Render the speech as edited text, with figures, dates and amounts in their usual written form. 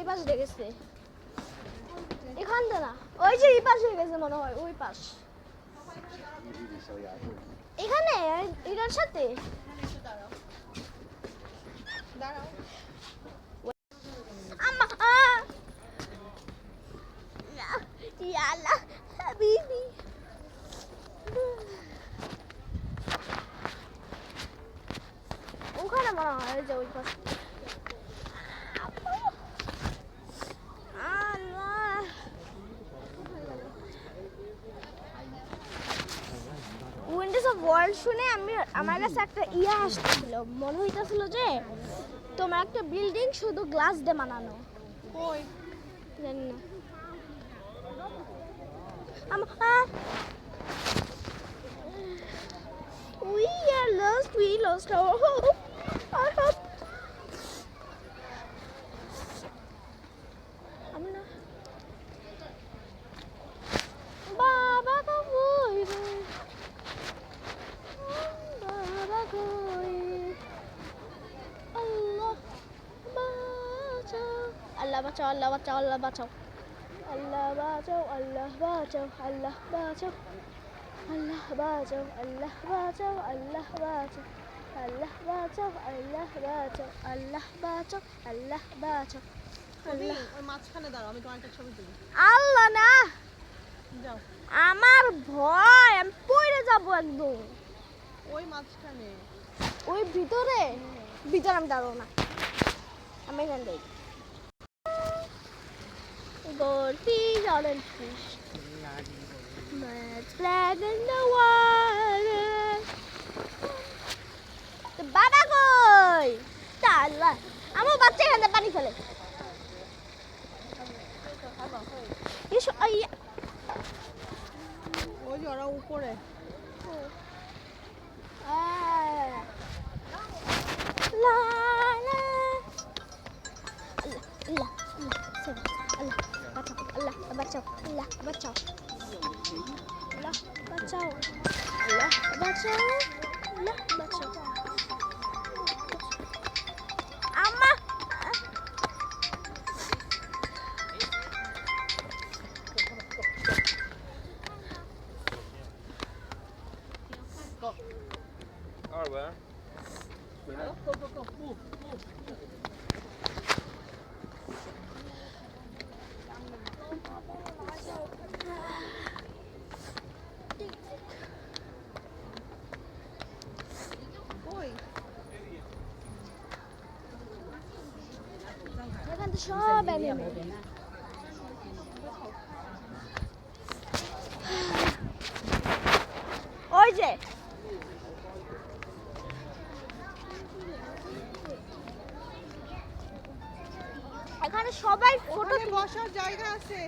এই পাশ দিয়ে গেছে এখান থেকে না ওই যে এই পাশে গেছে মনে হয় ওই পাশ এখানে এটার সাথে দাঁড়াও আম্মা ইয়ালা হাবিবি ওখানে মনে হয় যে ওই পাশে উইন্ডোজ অফ ওয়ার্ল্ড শুনে আমার কাছে একটা ইয়া আসছিল মনে হইতেছিল যে তোমার একটা বিল্ডিং শুধু গ্লাস দিয়ে বানানো কই জানি না we lost our hope বাবা কই বাবা কই আল্লাহ বাঁচাও আল্লাহ বাঁচাও আল্লাহ বাঁচাও আল্লাহ বাঁচাও আল্লাহ বাঁচাও আল্লাহ বাঁচাও আল্লাহ বাঁচাও আল্লাহ বাঁচাও আল্লাহ বাঁচাও আল্লাহ বাঁচাও আল্লাহ বাঁচাও আল্লাহ বাঁচাও আল্লাহ বাঁচাও আল্লাহ ওই মাঝখানে দাঁড়াও আমি তোমার একটা ছবি তুলি আল্লাহ না যাও আমার ভয় আমি পড়ে যাব একদম ওই মাঝখানে ওই ভিতরে আমি দাঁড়াবো না আমি এখান থেকে goldfish orange fish mad flag in the water তো বাবা কই তাআলা আমার বাচ্চা এখানে পানি ফেলে এসো আইয়া ওই যে ওরা উপরে লা লা আল্লাহ আল্লাহ বাঁচাও আল্লাহ বাঁচাও আল্লাহ বাঁচাও আল্লাহ বাঁচাও আল্লাহ বাঁচাও আম্মা সব ওই যে এখানে সবাই ফটো বসার জায়গা আছে